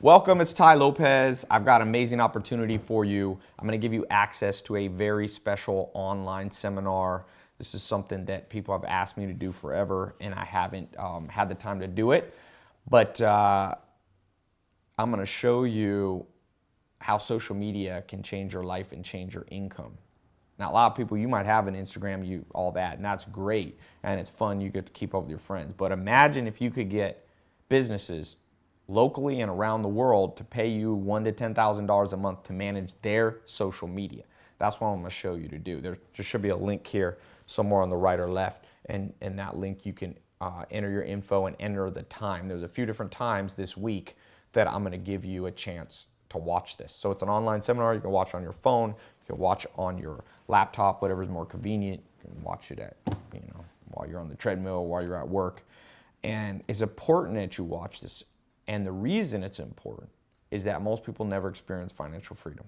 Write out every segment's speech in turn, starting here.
Welcome, it's Tai Lopez. I've got an amazing opportunity for you. I'm going to give you access to a very special online seminar. This is something that people have asked me to do forever, and I haven't had the time to do it. But I'm going to show you how social media can change your life and change your income. Now, a lot of people, you might have an Instagram, all that, and that's great, and it's fun. You get to keep up with your friends. But imagine if you could get businesses locally and around the world to pay you $1,000 to $10,000 a month to manage their social media. That's what I'm going to show you to do. There should be a link here somewhere on the right or left, and in that link you can enter your info and enter the time. There's a few different times this week that I'm going to give you a chance to watch this. So it's an online seminar. You can watch on your phone, you can watch on your laptop, whatever's more convenient. You can watch it at, while you're on the treadmill, while you're at work. And it's important that you watch this. And the reason it's important is that most people never experience financial freedom.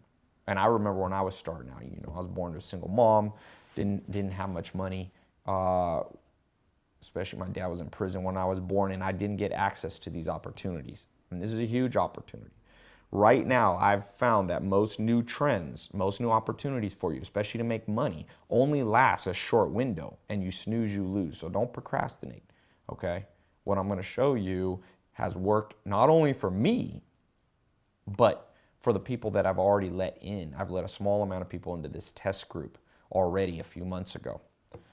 And I remember when I was starting out, I was born to a single mom, didn't have much money, especially my dad was in prison when I was born, and I didn't get access to these opportunities. And this is a huge opportunity. Right now, I've found that most new trends, most new opportunities for you, especially to make money, only last a short window, and you snooze, you lose. So don't procrastinate, okay? What I'm gonna show you has worked not only for me, but for the people that I've already let in. I've let a small amount of people into this test group already a few months ago.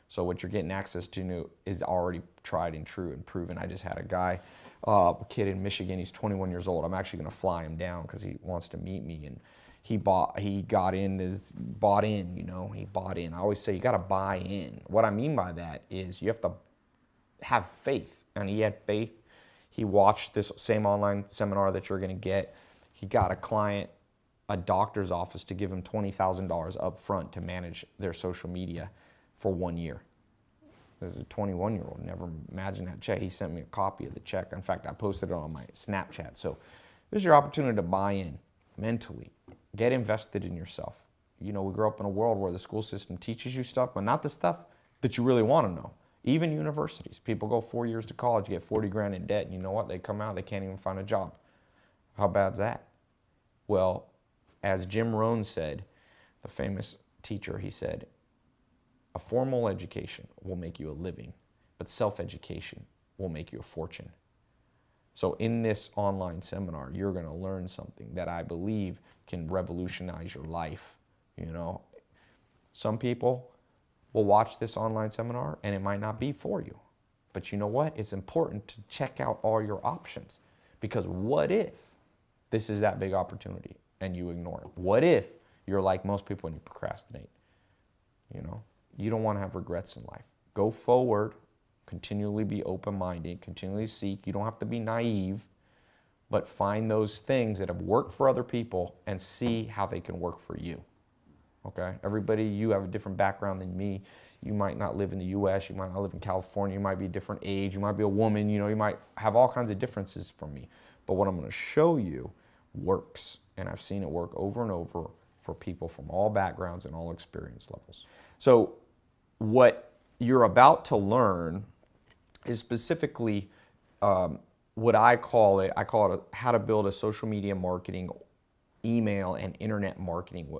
So what you're getting access to is already tried and true and proven. I just had a guy, a kid in Michigan, he's 21 years old. I'm actually gonna fly him down because he wants to meet me, and he bought in. I always say you gotta buy in. What I mean by that is you have to have faith, and he had faith. He watched this same online seminar that you're going to get. He got a client, a doctor's office, to give him $20,000 up front to manage their social media for 1 year. There's a 21-year-old, never imagined that check. He sent me a copy of the check. In fact, I posted it on my Snapchat. So there's your opportunity to buy in mentally. Get invested in yourself. We grow up in a world where the school system teaches you stuff, but not the stuff that you really want to know. Even universities, people go 4 years to college, get 40 grand in debt, and you know what? They come out, they can't even find a job. How bad's that? Well, as Jim Rohn said, the famous teacher, he said, a formal education will make you a living, but self-education will make you a fortune. So in this online seminar, you're going to learn something that I believe can revolutionize your life. Some people will watch this online seminar and it might not be for you. But you know what? It's important to check out all your options, because what if this is that big opportunity and you ignore it? What if you're like most people and you procrastinate? You don't want to have regrets in life. Go forward, continually be open-minded, continually seek. You don't have to be naive, but find those things that have worked for other people and see how they can work for you. Okay, everybody, you have a different background than me. You might not live in the US, you might not live in California, you might be a different age, you might be a woman, you might have all kinds of differences from me. But what I'm going to show you works, and I've seen it work over and over for people from all backgrounds and all experience levels. So what you're about to learn is specifically what I call it how to build a social media marketing, email, and internet marketing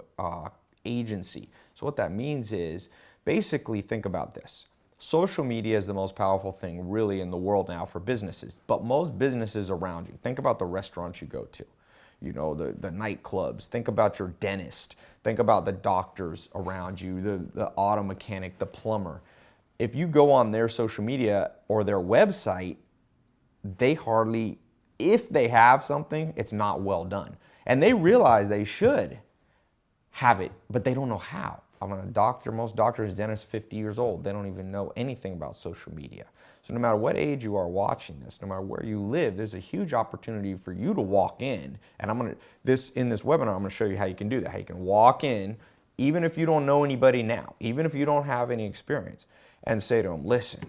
agency. So what that means is, basically, think about this. Social media is the most powerful thing really in the world now for businesses, but most businesses around you, think about the restaurants you go to, the nightclubs, think about your dentist, think about the doctors around you, the auto mechanic, the plumber. If you go on their social media or their website, they hardly, if they have something, it's not well done. And they realize they should have it, but they don't know how. I'm a doctor, most doctors, dentists, 50 years old. They don't even know anything about social media. So no matter what age you are watching this, no matter where you live, there's a huge opportunity for you to walk in. And in this webinar, I'm gonna show you how you can do that, how you can walk in, even if you don't know anybody now, even if you don't have any experience, and say to them, listen,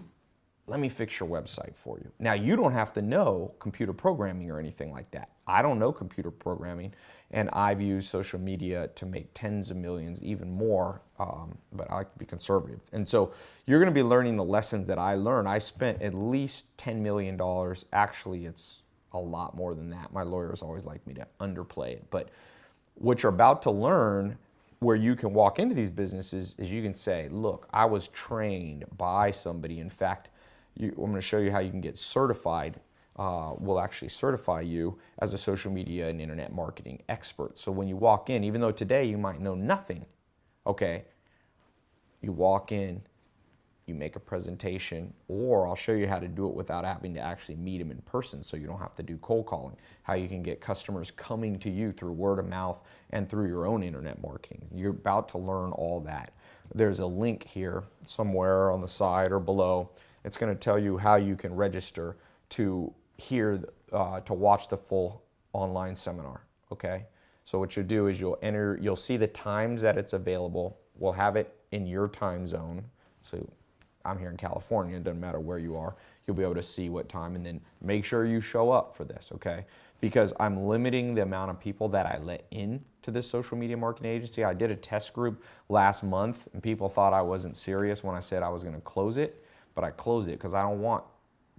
let me fix your website for you. Now, you don't have to know computer programming or anything like that. I don't know computer programming, and I've used social media to make tens of millions, even more, but I like to be conservative. And so you're gonna be learning the lessons that I learned. I spent at least $10 million. Actually, it's a lot more than that. My lawyers always like me to underplay it. But what you're about to learn where you can walk into these businesses is you can say, look, I was trained by somebody. In fact, I'm going to show you how you can get certified. We'll actually certify you as a social media and internet marketing expert. So when you walk in, even though today you might know nothing, okay, you walk in, you make a presentation, or I'll show you how to do it without having to actually meet them in person so you don't have to do cold calling, how you can get customers coming to you through word of mouth and through your own internet marketing. You're about to learn all that. There's a link here somewhere on the side or below. It's going to tell you how you can register to to watch the full online seminar, okay? So what you'll do is you'll see the times that it's available. We'll have it in your time zone. So I'm here in California, it doesn't matter where you are. You'll be able to see what time, and then make sure you show up for this, okay? Because I'm limiting the amount of people that I let in to this social media marketing agency. I did a test group last month, and people thought I wasn't serious when I said I was gonna close it, but I closed it because I don't want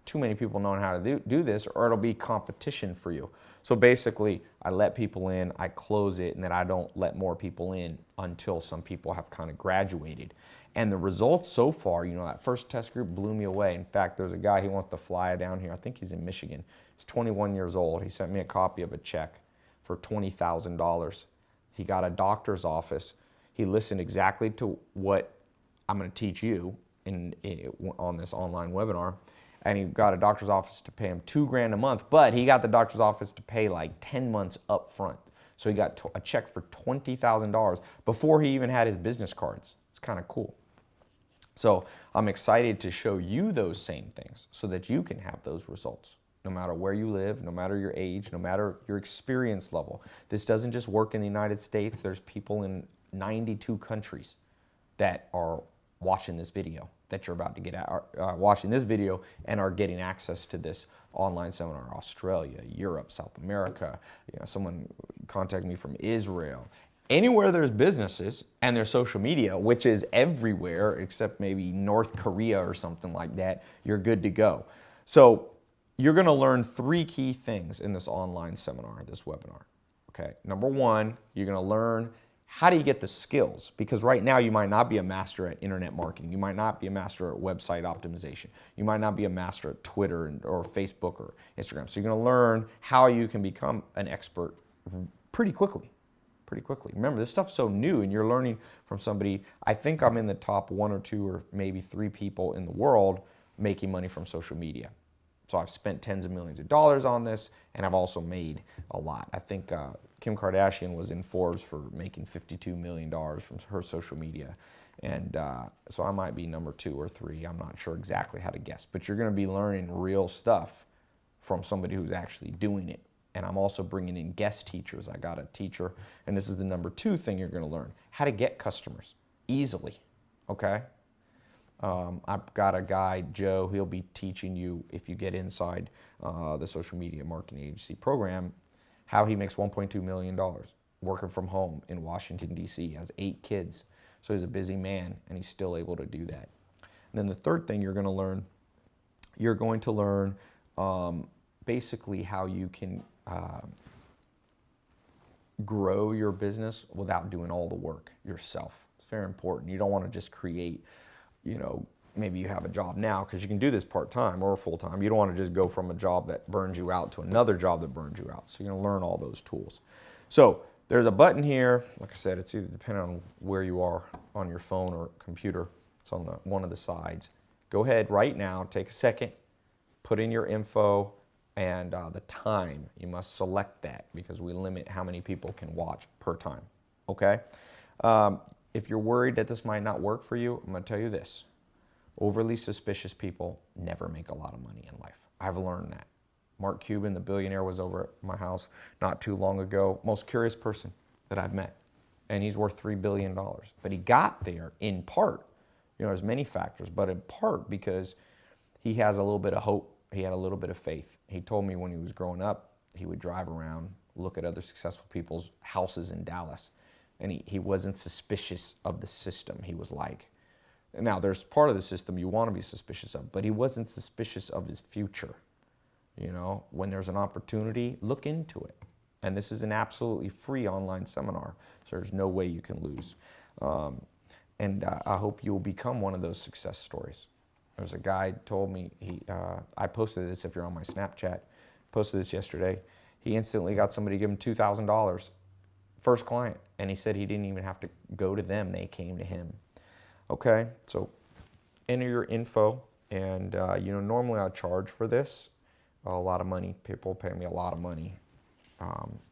too many people knowing how to do this, or it'll be competition for you. So basically, I let people in, I close it, and then I don't let more people in until some people have kind of graduated. And the results so far, you know, that first test group blew me away. In fact, there's a guy, he wants to fly down here. I think he's in Michigan. He's 21 years old. He sent me a copy of a check for $20,000. He got a doctor's office. He listened exactly to what I'm going to teach you on this online webinar. And he got a doctor's office to pay him $2,000 a month, but he got the doctor's office to pay like 10 months up front. So he got a check for $20,000 before he even had his business cards. It's kind of cool. So I'm excited to show you those same things so that you can have those results, no matter where you live, no matter your age, no matter your experience level. This doesn't just work in the United States. There's people in 92 countries that are watching this video that you're about to get watching this video and are getting access to this online seminar. Australia, Europe, South America, you know, someone contacted me from Israel. Anywhere there's businesses and there's social media, which is everywhere except maybe North Korea or something like that, you're good to go. So you're going to learn 3 key things in this online seminar, this webinar. Okay, number 1, you're going to learn how do you get the skills? Because right now you might not be a master at internet marketing. You might not be a master at website optimization. You might not be a master at Twitter or Facebook or Instagram. So you're going to learn how you can become an expert pretty quickly. Remember, this stuff's so new and you're learning from somebody. I think I'm in the top 1 or 2 or maybe 3 people in the world making money from social media. So I've spent tens of millions of dollars on this, and I've also made a lot. I think Kim Kardashian was in Forbes for making $52 million from her social media. And so I might be number 2 or 3. I'm not sure exactly how to guess. But you're going to be learning real stuff from somebody who's actually doing it. And I'm also bringing in guest teachers. I got a teacher, and this is the number 2 thing you're going to learn, how to get customers easily, okay? I've got a guy, Joe, he'll be teaching you, if you get inside the social media marketing agency program, how he makes $1.2 million working from home in Washington, D.C. He has 8 kids, so he's a busy man, and he's still able to do that. And then the third thing you're going to learn, basically how you can grow your business without doing all the work yourself. It's very important. You don't want to just create, you know, maybe you have a job now because you can do this part-time or full-time. You don't want to just go from a job that burns you out to another job that burns you out. So you're going to learn all those tools. So there's a button here. Like I said, it's either depending on where you are on your phone or computer. It's on one of the sides. Go ahead right now, take a second, put in your info and the time. You must select that because we limit how many people can watch per time, okay? If you're worried that this might not work for you, I'm going to tell you this. Overly suspicious people never make a lot of money in life. I've learned that. Mark Cuban, the billionaire, was over at my house not too long ago. Most curious person that I've met. And he's worth $3 billion. But he got there in part, you know, there's many factors, but in part because he has a little bit of hope. He had a little bit of faith. He told me when he was growing up, he would drive around, look at other successful people's houses in Dallas. And he wasn't suspicious of the system. He was like, now there's part of the system you want to be suspicious of, but he wasn't suspicious of his future. You know, when there's an opportunity, look into it. And this is an absolutely free online seminar, so there's no way you can lose. I hope you'll become one of those success stories. There's a guy told me, I posted this if you're on my Snapchat, posted this yesterday. He instantly got somebody to give him $2,000, first client, and he said he didn't even have to go to them, they came to him. Okay, so enter your info, and you know, normally I charge for this a lot of money. People pay me a lot of money,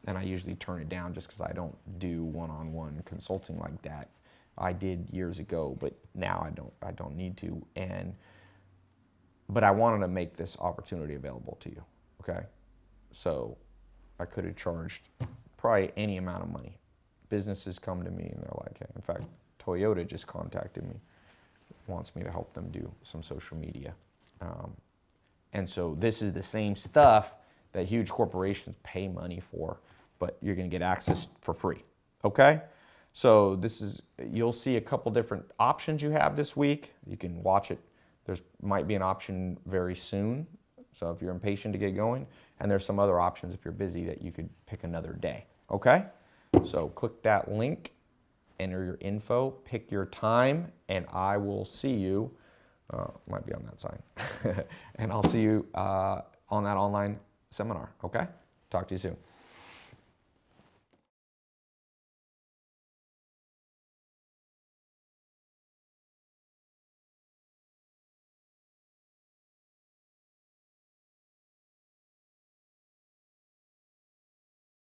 and I usually turn it down just because I don't do one-on-one consulting like that. I did years ago, but now I don't need to. But I wanted to make this opportunity available to you, okay? So I could have charged probably any amount of money. Businesses come to me and they're like, hey, in fact, Toyota just contacted me, wants me to help them do some social media. And so this is the same stuff that huge corporations pay money for, but you're gonna get access for free, okay? So you'll see a couple different options you have this week. You can watch it. There's might be an option very soon. So if you're impatient to get going, and there's some other options if you're busy that you could pick another day, okay? So click that link, enter your info, pick your time, and I will see you, might be on that sign, and I'll see you on that online seminar, okay? Talk to you soon.